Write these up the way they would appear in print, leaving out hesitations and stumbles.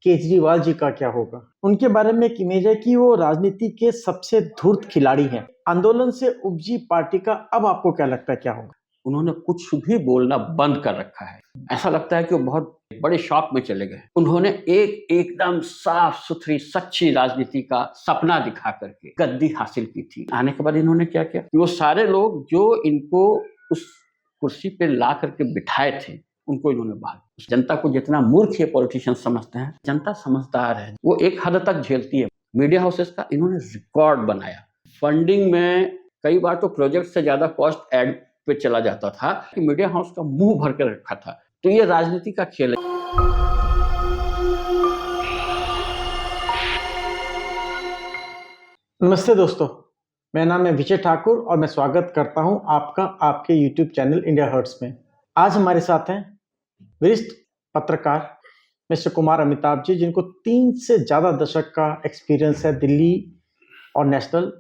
केजरीवाल जी का क्या होगा। उनके बारे में एक इमेज है कि वो राजनीति के सबसे धूर्त खिलाड़ी हैं। आंदोलन से उपजी पार्टी का अब आपको क्या लगता है क्या होगा? उन्होंने कुछ भी बोलना बंद कर रखा है। ऐसा लगता है कि वो बहुत बड़े शॉक में चले गए। उन्होंने एकदम साफ सुथरी सच्ची राजनीति का सपना दिखा करके गद्दी हासिल की थी। आने के बाद इन्होंने क्या किया कि वो सारे लोग जो इनको उस कुर्सी पे ला करके बिठाए थे उनको इन्होंने बहाल। जनता को जितना मूर्ख ये पॉलिटिशियन समझते हैं, जनता समझदार है, वो एक हद तक झेलती है। मीडिया हाउसेस का इन्होंने रिकॉर्ड बनाया। फंडिंग में कई बार तो प्रोजेक्ट से ज्यादा कॉस्ट एड पे चला जाता था कि मीडिया हाउस का मुंह भर कर रखा था। तो ये राजनीति का खेल है। नमस्ते दोस्तों, मेरा नाम है विजय ठाकुर और मैं स्वागत करता हूं आपका आपके YouTube चैनल इंडिया हर्ट्स में। आज हमारे साथ हैं वरिष्ठ पत्रकार मिस्टर कुमार अमिताभ जी, जिनको 3 से ज़्यादा दशक का एक्सपीरियंस है दिल्ली और नेशनल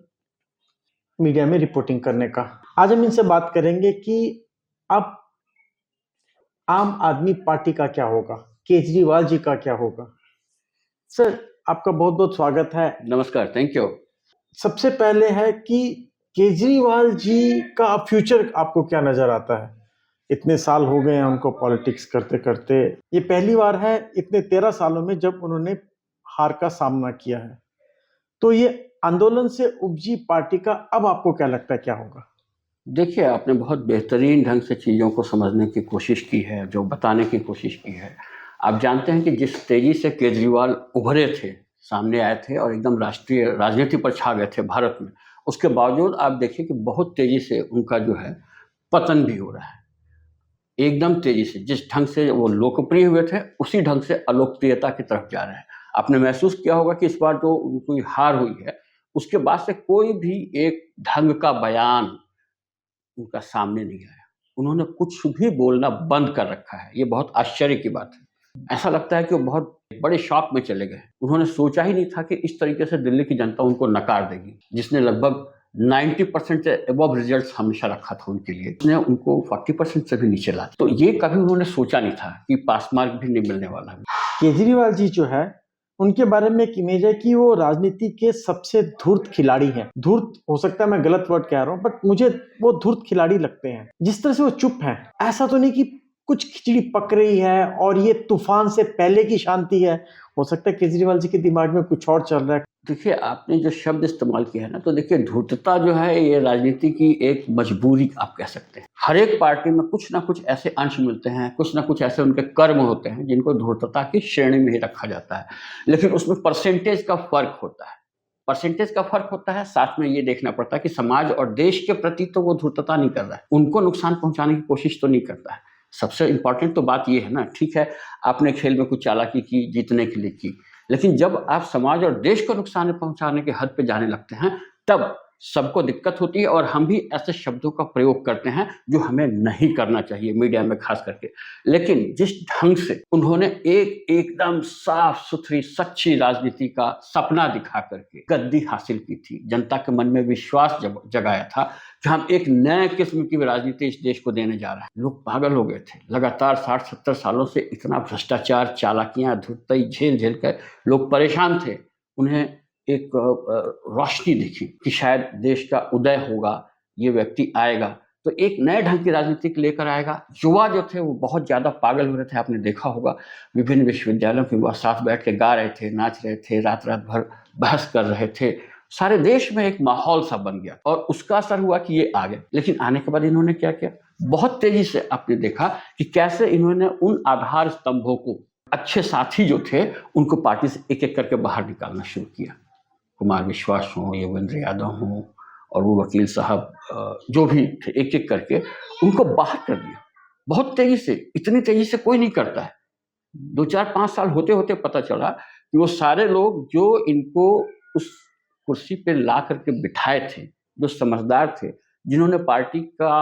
मीडिया में रिपोर्टिंग करने का। आज हम इनसे बात करेंगे कि अब आम आदमी पार्टी का क्या होगा, केजरीवाल जी का क्या होगा। सर, आपका बहुत बहुत स्वागत है। नमस्कार, थैंक यू। सबसे पहले है कि केजरीवाल जी का फ्यूचर आपको क्या नजर आता है? इतने साल हो गए हैं उनको पॉलिटिक्स करते करते। ये पहली बार है इतने 13 सालों में जब उन्होंने हार का सामना किया है। तो ये आंदोलन से उपजी पार्टी का अब आपको क्या लगता है क्या होगा? देखिए, आपने बहुत बेहतरीन ढंग से चीज़ों को समझने की कोशिश की है, जो बताने की कोशिश की है। आप जानते हैं कि जिस तेज़ी से केजरीवाल उभरे थे, सामने आए थे और एकदम राष्ट्रीय राजनीति पर छा गए थे भारत में, उसके बावजूद आप देखिए कि बहुत तेज़ी से उनका जो है पतन भी हो रहा है। एकदम तेज़ी से जिस ढंग से वो लोकप्रिय हुए थे, उसी ढंग से अलोकप्रियता की तरफ जा रहे हैं। आपने महसूस किया होगा कि इस बार जो उनकी हार हुई है, उसके बाद से कोई भी एक ढंग का बयान उनका सामने नहीं आया। उन्होंने कुछ भी बोलना बंद कर रखा है। ये बहुत आश्चर्य की बात है। ऐसा लगता है कि वो बहुत बड़े शॉक में चले गए। उन्होंने सोचा ही नहीं था कि इस तरीके से दिल्ली की जनता उनको नकार देगी, जिसने लगभग 90% से अबव रिजल्ट हमेशा रखा था उनके लिए, उसने उनको 40% से भी नीचे ला। तो ये कभी उन्होंने सोचा नहीं था कि पास मार्क भी नहीं मिलने वाला है। केजरीवाल जी जो है उनके बारे में एक इमेज है कि वो राजनीति के सबसे धूर्त खिलाड़ी हैं। धूर्त हो सकता है मैं गलत वर्ड कह रहा हूँ, बट मुझे वो धूर्त खिलाड़ी लगते हैं। जिस तरह से वो चुप हैं, ऐसा तो नहीं कि कुछ खिचड़ी पक रही है और ये तूफान से पहले की शांति है। हो सकता है केजरीवाल जी के दिमाग में कुछ और चल रहा है। देखिए, आपने जो शब्द इस्तेमाल किया है ना, तो देखिए धूर्तता जो है ये राजनीति की एक मजबूरी आप कह सकते हैं। हर एक पार्टी में कुछ ना कुछ ऐसे अंश मिलते हैं, कुछ ना कुछ ऐसे उनके कर्म होते हैं जिनको धूर्तता की श्रेणी में ही रखा जाता है। लेकिन उसमें परसेंटेज का फर्क होता है। परसेंटेज का फर्क होता है, साथ में ये देखना पड़ता है कि समाज और देश के प्रति तो वो धूर्तता नहीं कर रहा है, उनको नुकसान पहुंचाने की कोशिश तो नहीं करता है। सबसे इंपॉर्टेंट तो बात ये है ना, ठीक है आपने खेल में कुछ चालाकी की, जीतने के लिए की, लेकिन जब आप समाज और देश को नुकसान पहुंचाने के हद पे जाने लगते हैं, तब सबको दिक्कत होती है। और हम भी ऐसे शब्दों का प्रयोग करते हैं जो हमें नहीं करना चाहिए, मीडिया में खास करके। लेकिन जिस ढंग से उन्होंने एकदम साफ सुथरी सच्ची राजनीति का सपना दिखा करके गद्दी हासिल की थी, जनता के मन में विश्वास जगाया था कि हम एक नए किस्म की राजनीति इस देश को देने जा रहे हैं। लोग पागल हो गए थे। लगातार 60-70 सालों से इतना भ्रष्टाचार, चालाकियां, धुतई झेल झेल कर लोग परेशान थे। उन्हें एक रोशनी दिखी कि शायद देश का उदय होगा, ये व्यक्ति आएगा तो एक नए ढंग की राजनीति लेकर आएगा। युवा जो थे वो बहुत ज्यादा पागल हो रहे थे। आपने देखा होगा विभिन्न विश्वविद्यालयों के युवा साथ बैठ के गा रहे थे, नाच रहे थे, रात रात भर बहस कर रहे थे। सारे देश में एक माहौल सा बन गया और उसका असर हुआ कि ये आ गए। लेकिन आने के बाद इन्होंने क्या किया, बहुत तेजी से आपने देखा कि कैसे इन्होंने उन आधार स्तंभों को, अच्छे साथी जो थे उनको पार्टी से एक एक करके बाहर निकालना शुरू किया। कुमार विश्वास हो, योगेंद्र यादव हो और वो वकील साहब जो भी थे, एक एक करके उनको बाहर कर दिया बहुत तेजी से। इतनी तेजी से कोई नहीं करता है। 2-4-5 साल होते होते पता चला कि वो सारे लोग जो इनको उस कुर्सी पे ला करके बिठाए थे, जो समझदार थे, जिन्होंने पार्टी का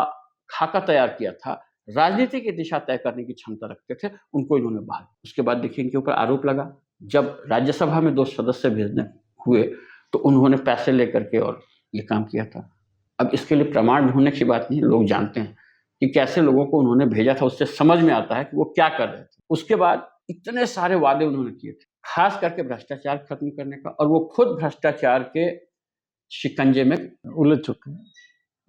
खाका तैयार किया था, राजनीति की दिशा तय करने की क्षमता रखते थे, उनको इन्होंने बहाल। उसके बाद देखिए इनके ऊपर आरोप लगा। जब राज्यसभा में 2 सदस्य भेजने हुए तो उन्होंने पैसे लेकर के और ये काम किया था। अब इसके लिए प्रमाण ढूंढने की बात नहीं, लोग जानते हैं कि कैसे लोगों को उन्होंने भेजा था। उससे समझ में आता है कि वो क्या कर रहे थे। उसके बाद इतने सारे वादे उन्होंने किए थे, खास करके भ्रष्टाचार खत्म करने का, और वो खुद भ्रष्टाचार के शिकंजे में उलझ चुके हैं।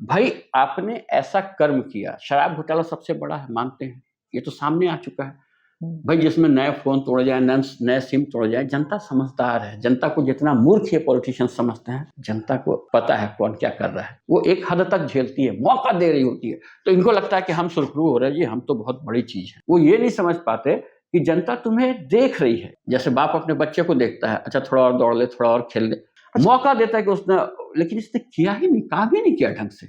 भाई आपने ऐसा कर्म किया, शराब घोटाला सबसे बड़ा है, मानते हैं, ये तो सामने आ चुका है भाई, जिसमें नए फोन तोड़े जाए, नए सिम तोड़े जाए। जनता समझदार है, जनता को जितना मूर्ख ये पॉलिटिशियन समझते हैं, जनता को पता है कौन क्या कर रहा है, वो एक हद तक झेलती है, मौका दे रही होती है। तो इनको लगता है कि हम सुरखरू हो रहे हैं जी, हम तो बहुत बड़ी चीज है। वो ये नहीं समझ पाते कि जनता तुम्हें देख रही है, जैसे बाप अपने बच्चे को देखता है, अच्छा थोड़ा और दौड़ ले, थोड़ा और खेल ले, मौका देता है कि उसने, लेकिन इसने किया ही नहीं, काम ही नहीं किया ढंग से।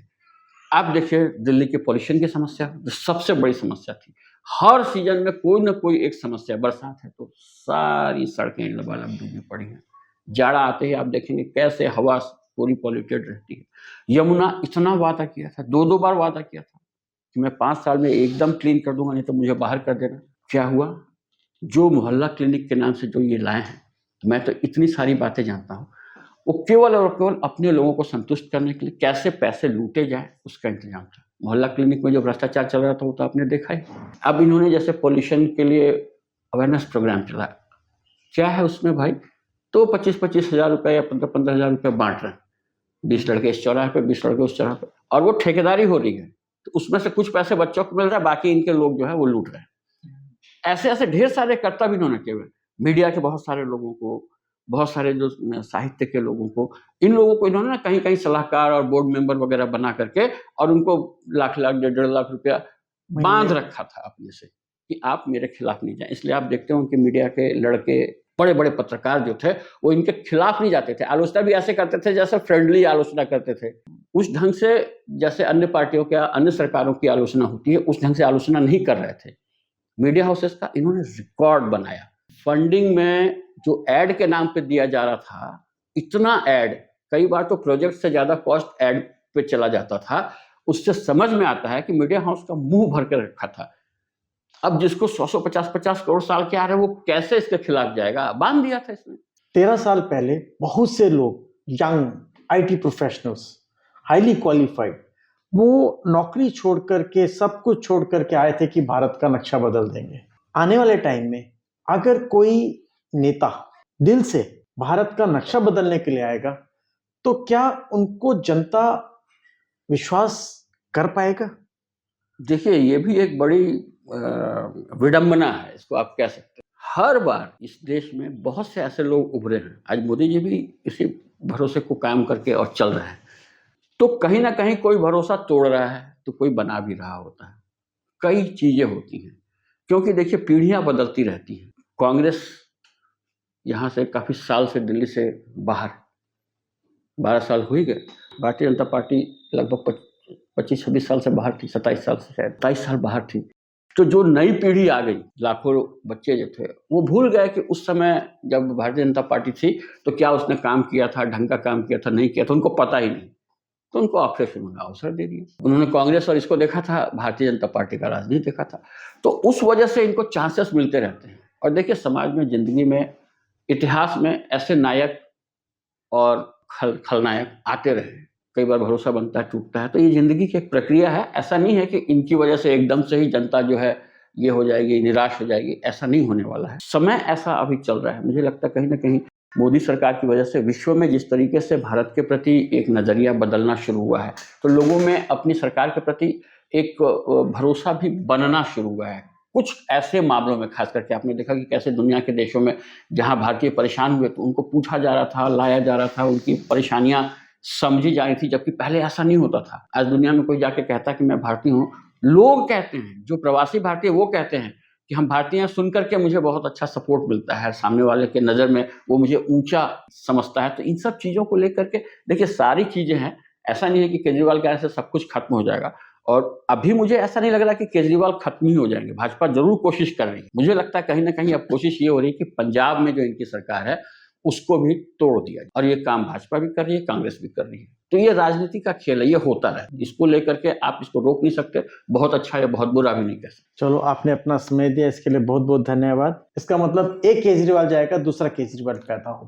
आप देखिए दिल्ली के पॉल्यूशन की समस्या, जो सबसे बड़ी समस्या थी, हर सीजन में कोई ना कोई एक समस्या, बरसात है तो सारी सड़कें लबालब डूबी पड़ी हैं, जाड़ा आते ही आप देखेंगे कैसे हवा पूरी पॉल्यूटेड रहती है। यमुना इतना वादा किया था, 2 बार वादा किया था कि मैं 5 साल में एकदम क्लीन कर दूंगा, नहीं तो मुझे बाहर कर देना। क्या हुआ? जो मोहल्ला क्लिनिक के नाम से जो ये लाए हैं, मैं तो इतनी सारी बातें जानता हूँ, वो केवल और केवल अपने लोगों को संतुष्ट करने के लिए कैसे पैसे लूटे जाए उसका इंतजाम था। मोहल्ला क्लिनिक में जो भ्रष्टाचार चल रहा था वो तो आपने देखा ही। अब इन्होंने जैसे पॉल्यूशन के लिए अवेयरनेस प्रोग्राम चलाया, क्या है उसमें भाई, तो 25-25 हज़ार रुपये या 15-15 हज़ार रुपये बांट रहे हैं, 20 लड़के इस चौराहे पे, 20 लड़के उस चौराहे पे, और वो ठेकेदारी हो रही है। तो उसमें से कुछ पैसे बच्चों को मिल रहा है, बाकी इनके लोग जो है वो लूट रहे हैं। ऐसे ऐसे ढेर सारे कर्तव्य इन्होंने किए हुए, मीडिया के बहुत सारे लोगों को, बहुत सारे जो साहित्य के लोगों को, इन लोगों को इन्होंने ना कहीं कहीं सलाहकार और बोर्ड मेंबर वगैरह बना करके, और उनको लाख लाख 1.5 लाख रुपया बांध रखा था अपने से कि आप मेरे खिलाफ नहीं जाए। इसलिए आप देखते हो उनके मीडिया के लड़के, बड़े बड़े पत्रकार जो थे, वो इनके खिलाफ नहीं जाते थे, आलोचना भी ऐसे करते थे जैसे फ्रेंडली आलोचना करते थे, उस ढंग से जैसे अन्य पार्टियों के, अन्य सरकारों की आलोचना होती है, उस ढंग से आलोचना नहीं कर रहे थे। मीडिया हाउसेस का इन्होंने रिकॉर्ड बनाया। फंडिंग में जो एड के नाम पे दिया जा रहा था, इतना एड, कई बार तो प्रोजेक्ट से ज्यादा कॉस्ट एड पे चला जाता था। उससे समझ में आता है कि मीडिया हाउस का मुंह भर कर रखा था। अब जिसको 100 50 करोड़ साल के आ रहे हैं, वो कैसे इसके खिलाफ जाएगा, बांध दिया था इसने। 13 साल पहले बहुत से लोग, young IT professionals, highly qualified, वो नौकरी छोड़ करके, सब कुछ छोड़ करके आए थे कि भारत का नक्शा बदल देंगे। आने वाले टाइम में अगर कोई नेता दिल से भारत का नक्शा बदलने के लिए आएगा, तो क्या उनको जनता विश्वास कर पाएगा? देखिए, ये भी एक बड़ी विडंबना है, इसको आप कह सकते हैं। हर बार इस देश में बहुत से ऐसे लोग उभरे हैं, आज मोदी जी भी इसी भरोसे को कायम करके और चल रहे हैं। तो कहीं ना कहीं कोई भरोसा तोड़ रहा है तो कोई बना भी रहा होता है। कई चीजें होती हैं, क्योंकि देखिए पीढ़ियां बदलती रहती हैं। कांग्रेस यहाँ से काफी साल से दिल्ली से बाहर, 12 साल हो ही गए। भारतीय जनता पार्टी लगभग 25-26 साल से बाहर थी, 27 साल से, शायद 23 साल बाहर थी। तो जो नई पीढ़ी आ गई, लाखों बच्चे जो थे, वो भूल गए कि उस समय जब भारतीय जनता पार्टी थी तो क्या उसने काम किया था, ढंग का काम किया था, नहीं किया था, उनको पता ही नहीं। तो उनको ऑपरेशन का अवसर दे दिया उन्होंने। कांग्रेस और इसको देखा था, भारतीय जनता पार्टी का राजनीति देखा था। तो उस वजह से इनको चांसेस मिलते रहते हैं। और देखिए समाज में, जिंदगी में, इतिहास में ऐसे नायक और खलनायक आते रहे। कई बार भरोसा बनता है, टूटता है। तो ये जिंदगी की एक प्रक्रिया है। ऐसा नहीं है कि इनकी वजह से एकदम से ही जनता जो है ये हो जाएगी, निराश हो जाएगी, ऐसा नहीं होने वाला है। समय ऐसा अभी चल रहा है। मुझे लगता है कहीं ना कहीं मोदी सरकार की वजह से विश्व में जिस तरीके से भारत के प्रति एक नजरिया बदलना शुरू हुआ है, तो लोगों में अपनी सरकार के प्रति एक भरोसा भी बनना शुरू हुआ है। कुछ ऐसे मामलों में खास करके आपने देखा कि कैसे दुनिया के देशों में जहां भारतीय परेशान हुए तो उनको पूछा जा रहा था, लाया जा रहा था, उनकी परेशानियां समझी जा रही थी, जबकि पहले ऐसा नहीं होता था। आज दुनिया में कोई जाके कहता कि मैं भारतीय हूँ, लोग कहते हैं, जो प्रवासी भारतीय वो कहते हैं कि हम भारतीय हैं, सुन करके मुझे बहुत अच्छा सपोर्ट मिलता है, सामने वाले के नज़र में वो मुझे ऊंचा समझता है। तो इन सब चीज़ों को लेकर के देखिए सारी चीज़ें हैं। ऐसा नहीं है कि केजरीवाल के आने से सब कुछ खत्म हो जाएगा, और अभी मुझे ऐसा नहीं लग रहा कि केजरीवाल खत्म ही हो जाएंगे। भाजपा जरूर कोशिश कर रही है। मुझे लगता है कहीं ना कहीं अब कोशिश ये हो रही है कि पंजाब में जो इनकी सरकार है उसको भी तोड़ दिया जाए, और ये काम भाजपा भी कर रही है, कांग्रेस भी कर रही है। तो ये राजनीति का खेल है, ये होता रहे। इसको लेकर के आप इसको रोक नहीं सकते, बहुत अच्छा या बहुत बुरा भी नहीं कह सकते। चलो, आपने अपना समय दिया, इसके लिए बहुत बहुत धन्यवाद। इसका मतलब एक केजरीवाल जाएगा, दूसरा केजरीवाल पैदा हो।